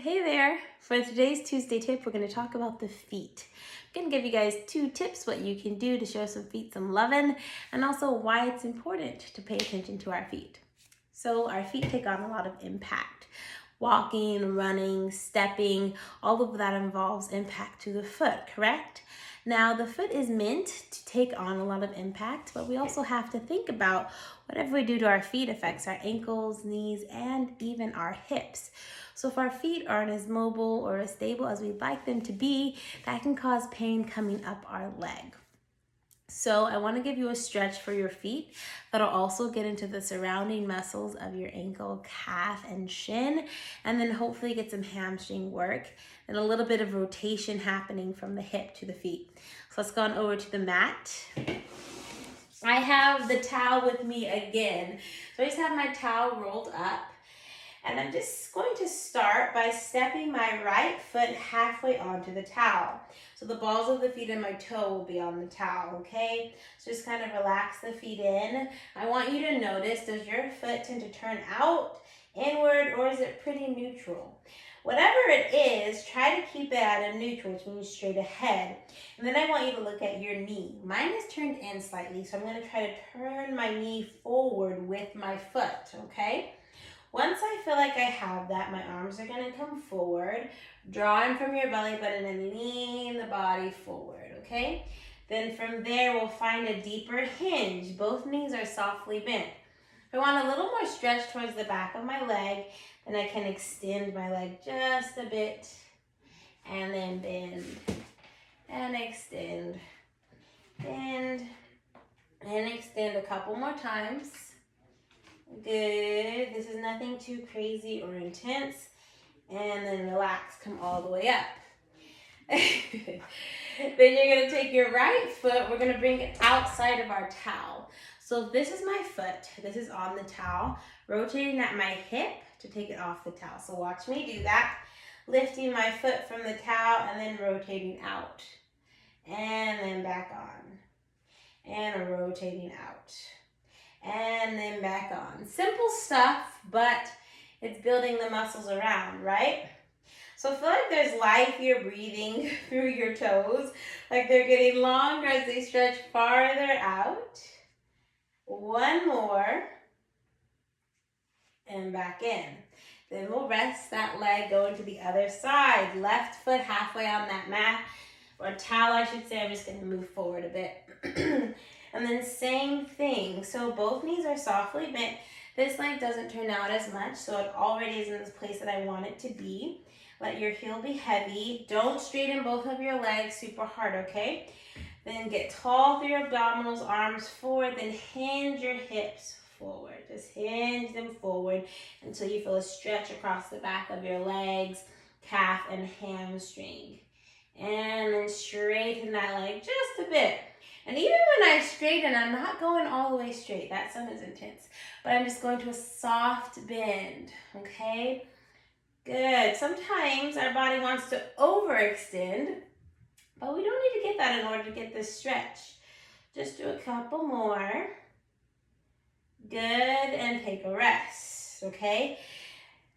Hey there! For today's Tuesday tip, we're going to talk about the feet. I'm going to give you guys 2 tips what you can do to show some feet some loving and also why it's important to pay attention to our feet. So our feet take on a lot of impact. Walking, running, stepping, all of that involves impact to the foot, correct? Now the foot is meant to take on a lot of impact, but we also have to think about whatever we do to our feet affects our ankles, knees, and even our hips. So if our feet aren't as mobile or as stable as we'd like them to be, that can cause pain coming up our leg. So I want to give you a stretch for your feet that'll also get into the surrounding muscles of your ankle, calf, and shin, and then hopefully get some hamstring work and a little bit of rotation happening from the hip to the feet. So let's go on over to the mat. I have the towel with me again. So I just have my towel rolled up. And I'm just going to start by stepping my right foot halfway onto the towel. So the balls of the feet and my toe will be on the towel, okay? So just kind of relax the feet in. I want you to notice, does your foot tend to turn out, inward, or is it pretty neutral? Whatever it is, try to keep it at a neutral, which means straight ahead. And then I want you to look at your knee. Mine is turned in slightly, so I'm going to try to turn my knee forward with my foot, okay? Once I feel like I have that, my arms are going to come forward, drawing from your belly button and lean the body forward, okay? Then from there, we'll find a deeper hinge. Both knees are softly bent. If I want a little more stretch towards the back of my leg, then I can extend my leg just a bit and then bend and extend, bend and extend a couple more times. Good. This is nothing too crazy or intense. And then relax, come all the way up. Then you're going to take your right foot, we're going to bring it outside of our towel. So this is my foot, this is on the towel, rotating at my hip to take it off the towel. So watch me do that. Lifting my foot from the towel and then rotating out. And then back on. And rotating out. And then back on. Simple stuff, but it's building the muscles around, right? So feel like there's life you're breathing through your toes, like they're getting longer as they stretch farther out. One more, and back in. Then we'll rest that leg, go into the other side. Left foot halfway on that mat, or towel I should say. I'm just going to move forward a bit. And then same thing. So both knees are softly bent. This leg doesn't turn out as much, so it already is in this place that I want it to be. Let your heel be heavy. Don't straighten both of your legs super hard, okay? Then get tall through your abdominals, arms forward, then hinge your hips forward. Just hinge them forward until you feel a stretch across the back of your legs, calf, and hamstring. And then straighten that leg just a bit. And even when I straighten, I'm not going all the way straight. That sounds intense. But I'm just going to a soft bend, okay? Good. Sometimes our body wants to overextend, but we don't need to get that in order to get this stretch. Just do a couple more. Good, and take a rest, okay?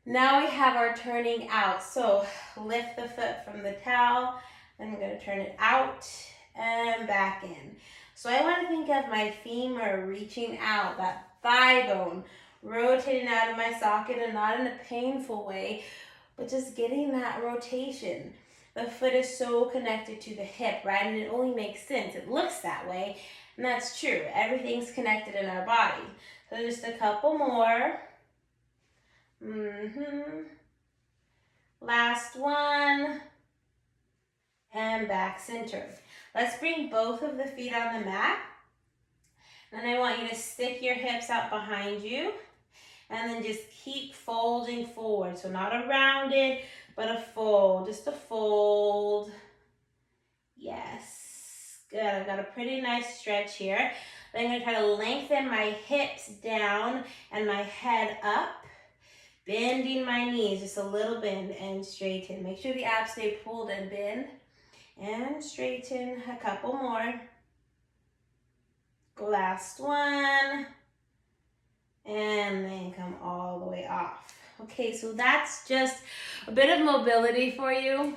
Now we have our turning out. So lift the foot from the towel. Then I'm going to turn it out and back in. So I want to think of my femur reaching out, that thigh bone rotating out of my socket, and not in a painful way, but just getting that rotation. The foot is so connected to the hip, right? And it only makes sense. It looks that way, and that's true. Everything's connected in our body. So just a couple more. Last one. And back center. Let's bring both of the feet on the mat. And I want you to stick your hips out behind you. And then just keep folding forward. So not a rounded, but a fold. Just a fold. Yes. Good. I've got a pretty nice stretch here. Then I'm going to try to lengthen my hips down and my head up. Bending my knees, just a little bend and straighten. Make sure the abs stay pulled and bend. And straighten, a couple more. Last one. And then come all the way off. Okay, so that's just A bit of mobility for you.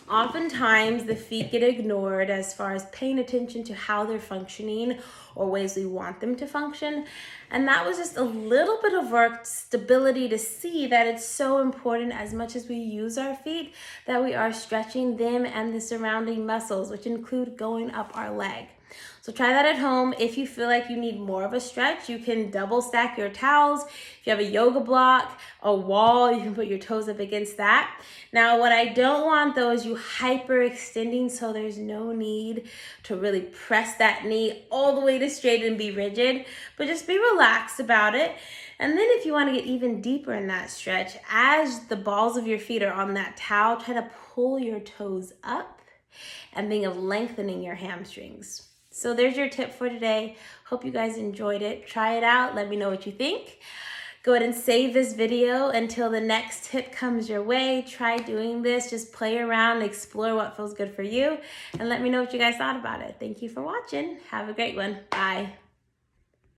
Oftentimes, the feet get ignored as far as paying attention to how they're functioning or ways we want them to function. And that was just a little bit of work, stability, to see that it's so important, as much as we use our feet, that we are stretching them and the surrounding muscles, which include going up our leg. So try that at home. If you feel like you need more of a stretch, you can double stack your towels. If you have a yoga block, a wall, you can put your toes up against that. Now, what I don't want though is you hyperextending, so there's no need to really press that knee all the way to straight and be rigid, but just be relaxed about it. And then if you want to get even deeper in that stretch, as the balls of your feet are on that towel, try to pull your toes up and think of lengthening your hamstrings. So there's your tip for today. Hope you guys enjoyed it. Try it out. Let me know what you think. Go ahead and save this video until the next tip comes your way. Try doing this. Just play around, explore what feels good for you, and let me know what you guys thought about it. Thank you for watching. Have a great one. Bye.